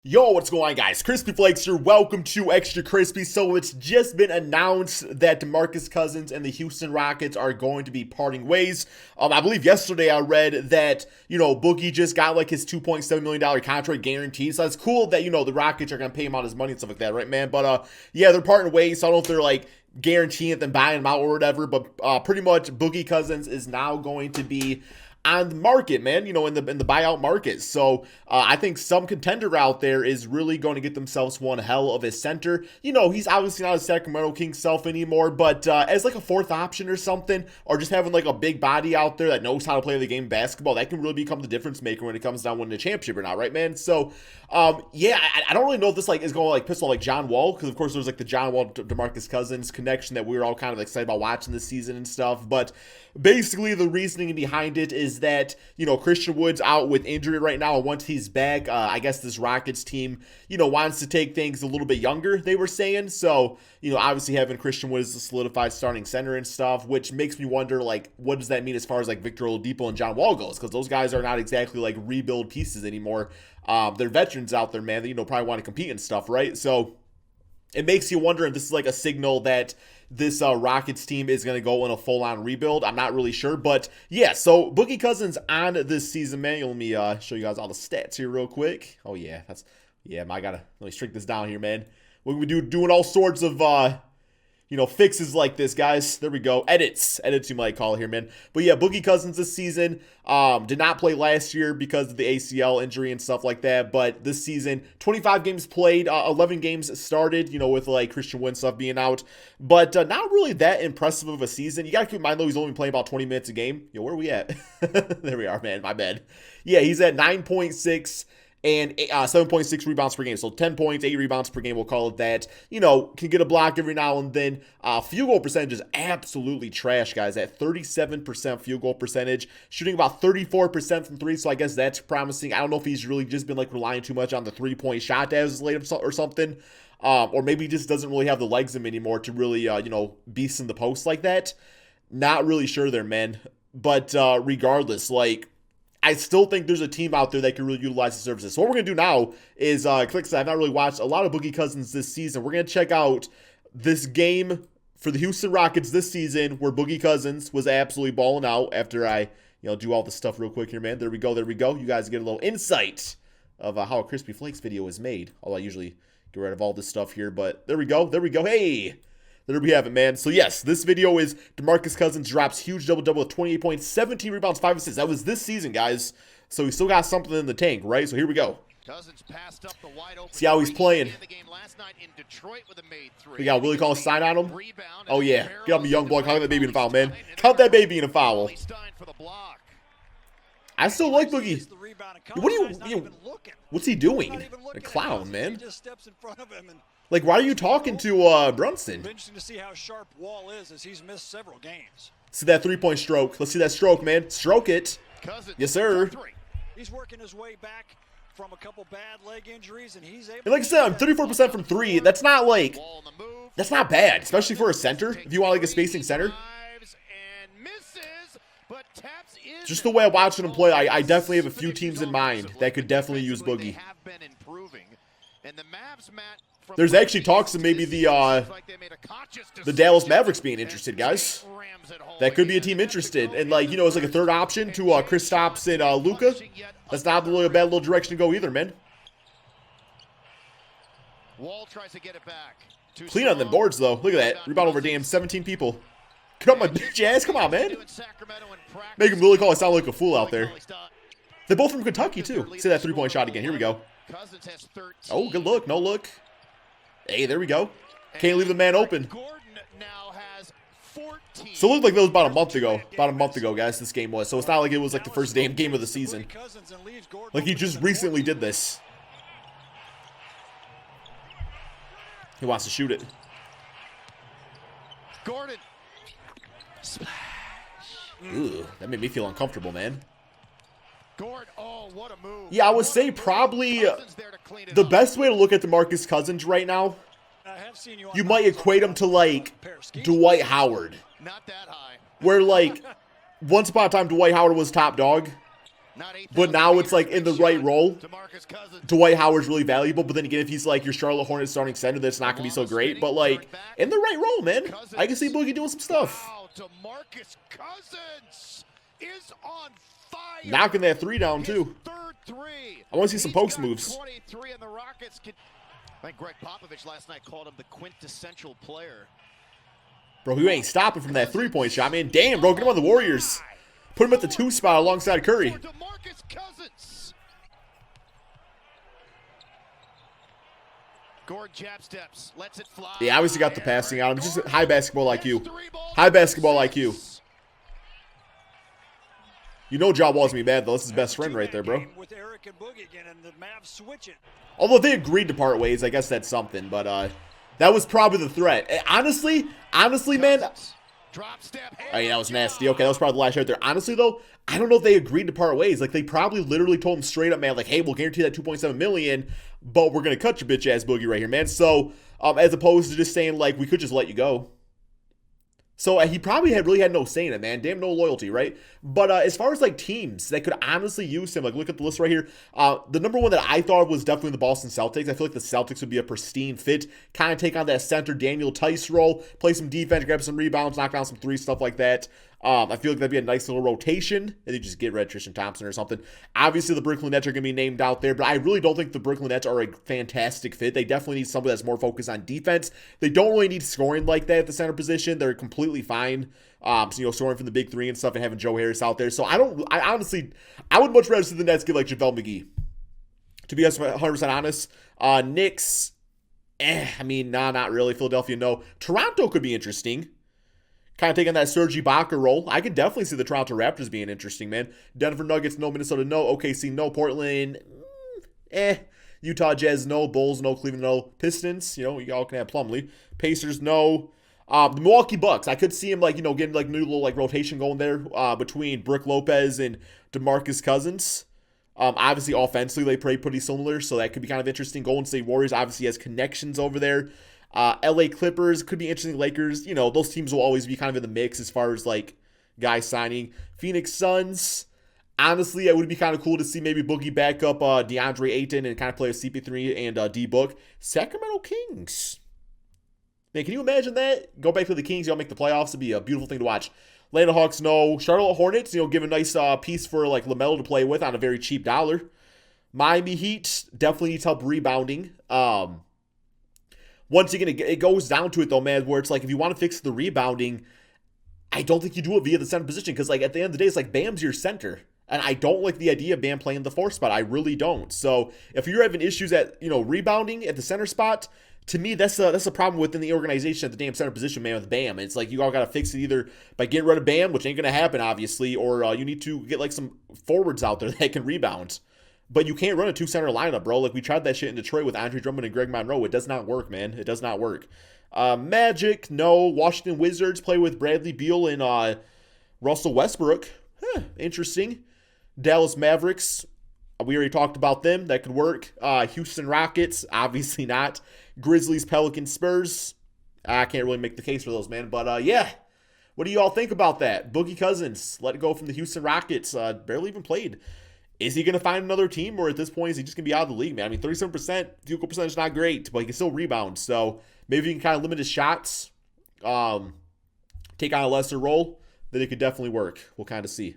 Yo, what's going on, guys? Crispy Flakes here. Welcome to Extra Crispy. So it's just been announced that DeMarcus Cousins and the Houston Rockets are going to be parting ways. I believe yesterday I read that, Boogie just got like his $2.7 million contract guaranteed. So it's cool that, the Rockets are going to pay him out his money and stuff like that, right, man? But, yeah, they're parting ways. So I don't know if they're like guaranteeing it, then buying him out or whatever. But pretty much Boogie Cousins is now going to be on the market, man, in the buyout market. So I think some contender out there is really going to get themselves one hell of a center. He's obviously not a Sacramento Kings self anymore, but as like a fourth option or something, or just having like a big body out there that knows how to play the game of basketball, that can really become the difference maker when it comes down winning a championship or not, right, man? So yeah, I don't really know if this like is going to like piss off like John Wall, because of course there's like the John Wall DeMarcus Cousins connection that we were all kind of excited about watching this season and stuff. But basically the reasoning behind it is that Christian Wood's out with injury right now, and once he's back, I guess this Rockets team wants to take things a little bit younger, they were saying. So obviously having Christian Wood as the solidified starting center and stuff, which makes me wonder like what does that mean as far as like Victor Oladipo and John Wall goes, because those guys are not exactly like rebuild pieces anymore. They're veterans out there, man, that probably want to compete and stuff, right? So it makes you wonder if this is like a signal that this Rockets team is going to go in a full-on rebuild. I'm not really sure, but yeah, so Boogie Cousins on this season, man. Let me show you guys all the stats here real quick. Oh yeah, let me shrink this down here, man. We're going to be doing all sorts of fixes like this, guys. There we go. Edits you might call it here, man. But yeah, Boogie Cousins this season did not play last year because of the ACL injury and stuff like that. But this season, 25 games played, 11 games started, with like Christian Wood stuff being out. But not really that impressive of a season. You got to keep in mind, though, he's only playing about 20 minutes a game. Where are we at? There we are, man. My bad. Yeah, he's at 9.6 and 7.6 rebounds per game. So 10 points, 8 rebounds per game, we'll call it that. Can get a block every now and then. Field goal percentage is absolutely trash, guys, at 37% field goal percentage. Shooting about 34% from three, so I guess that's promising. I don't know if he's really just been like relying too much on the three-point shot as late or something. Or maybe he just doesn't really have the legs in him anymore to really, beast in the post like that. Not really sure there, man. But regardless, like, I still think there's a team out there that can really utilize the services. So what we're going to do now is, I've not really watched a lot of Boogie Cousins this season. We're going to check out this game for the Houston Rockets this season where Boogie Cousins was absolutely balling out after I, do all this stuff real quick here, man. There we go. You guys get a little insight of how a Crispy Flakes video is made. Although I usually get rid of all this stuff here, but there we go. Hey! There we have it, man. So, yes, this video is DeMarcus Cousins drops huge double-double with 28 points, 17 rebounds, 5 assists. That was this season, guys. So, he still got something in the tank, right? So, here we go. See how he's playing. We got Willie calling sign on him. Oh, yeah. Get up, young boy. Count that baby in a foul, man. Count that baby in a foul. I still like Boogie. What's he doing? A clown, man. Like, why are you talking to Brunson? Interesting to see how sharp Wall is as he's missed several games. See that three-point stroke. Let's see that stroke, man. Stroke it. Yes, sir. He's working his way back from a couple bad leg injuries, and he's able. And like I said, I'm 34% from three. That's not bad, especially for a center. If you want like a spacing center. Just the way I'm watching him play, I definitely have a few teams in mind that could definitely use Boogie. There's actually talks of maybe the Dallas Mavericks being interested, guys. That could be a team interested. And, like, it's like a third option to Kristaps and Luka. That's not really a bad little direction to go either, man. Clean on them boards, though. Look at that. Rebound over damn 17 people. Get up my bitch ass. Come on, man. Make him really call. I sound like a fool out there. They're both from Kentucky, too. See that three-point shot again. Here we go. Oh, good look. No look. Hey, there we go. Can't leave the man open. So it looked like that was about a month ago. About a month ago, guys, this game was. So it's not like it was like the first damn game of the season. Like he just recently did this. He wants to shoot it. Gordon. Ooh, that made me feel uncomfortable, man. Oh, what a move. Yeah, I would say probably the best way to look at DeMarcus Cousins right now, you might equate him to, like, Dwight Howard. Not that high. Where, like, once upon a time, Dwight Howard was top dog. But now it's like in the right role. Dwight Howard's really valuable, but then again, if he's like your Charlotte Hornets starting center, that's not going to be so great. But like in the right role, man, I can see Boogie doing some stuff. DeMarcus Cousins is on fire. Knocking that three down too. I want to see some post moves. 23 and the Rockets could... I think Greg Popovich last night called him the quintessential player. Bro, you ain't stopping from that three-point shot, man. Damn, bro, get him on the Warriors. Put him at the 2 spot alongside Curry. DeMarcus Cousins. Gord jab steps, lets it fly. Yeah, obviously got the passing on him. Just high basketball IQ. High basketball IQ. You know Ja Wall's gonna be bad though. That's his best friend right there, bro. Although they agreed to part ways, I guess that's something. But that was probably the threat. Honestly, man. Oh yeah, that was nasty. Okay, that was probably the last shot there. Honestly though, I don't know if they agreed to part ways. Like they probably literally told him straight up, man, like, hey, we'll guarantee that $2.7 million, but we're gonna cut your bitch ass Boogie right here, man. So as opposed to just saying like we could just let you go. So he probably really had no say in it, man. Damn, no loyalty, right? But as far as like teams that could honestly use him, like look at the list right here. The number one that I thought was definitely the Boston Celtics. I feel like the Celtics would be a pristine fit. Kind of take on that center Daniel Tice role, play some defense, grab some rebounds, knock down some threes, stuff like that. I feel like that'd be a nice little rotation. And they just get rid of Tristan Thompson or something. Obviously, the Brooklyn Nets are going to be named out there, but I really don't think the Brooklyn Nets are a fantastic fit. They definitely need somebody that's more focused on defense. They don't really need scoring like that at the center position. They're completely fine. So, scoring from the big three and stuff and having Joe Harris out there. So, I honestly, I would much rather see the Nets give like JaVale McGee. To be 100% honest. Knicks, nah, not really. Philadelphia, no. Toronto could be interesting. Kind of taking that Serge Ibaka role. I could definitely see the Toronto Raptors being interesting, man. Denver Nuggets, no. Minnesota, no. OKC, no. Portland, Utah Jazz, no. Bulls, no. Cleveland, no. Pistons, y'all can have Plumlee. Pacers, no. The Milwaukee Bucks, I could see him getting like new little like rotation going there between Brook Lopez and DeMarcus Cousins. Obviously, offensively, they play pretty similar, so that could be kind of interesting. Golden State Warriors obviously has connections over there. LA Clippers could be interesting. Lakers, those teams will always be kind of in the mix as far as like guys signing. Phoenix Suns, honestly, it would be kind of cool to see maybe Boogie back up DeAndre Ayton and kind of play with CP3 and D-Book. Sacramento Kings. Man, can you imagine that? Go back to the Kings, y'all make the playoffs. It'd be a beautiful thing to watch. Atlanta Hawks, no. Charlotte Hornets, give a nice piece for like LaMelo to play with on a very cheap dollar. Miami Heat definitely needs help rebounding. Once again, it goes down to it though, man, where it's like if you want to fix the rebounding, I don't think you do it via the center position because like at the end of the day, it's like Bam's your center. And I don't like the idea of Bam playing the 4 spot. I really don't. So if you're having issues at, rebounding at the center spot, to me, that's a problem within the organization at the damn center position, man, with Bam. It's like you all got to fix it either by getting rid of Bam, which ain't going to happen, obviously, or you need to get like some forwards out there that can rebound. But you can't run a 2-center lineup, bro. Like we tried that shit in Detroit with Andre Drummond and Greg Monroe. It does not work, man. It does not work. Magic, no. Washington Wizards play with Bradley Beal and Russell Westbrook. Interesting. Dallas Mavericks, we already talked about them. That could work. Houston Rockets, obviously not. Grizzlies, Pelicans, Spurs. I can't really make the case for those, man. But, yeah. What do you all think about that? Boogie Cousins, let it go from the Houston Rockets. Barely even played. Is he going to find another team, or at this point, is he just going to be out of the league, man? 37% field goal percentage is not great, but he can still rebound. So maybe he can kind of limit his shots, take on a lesser role, then it could definitely work. We'll kind of see.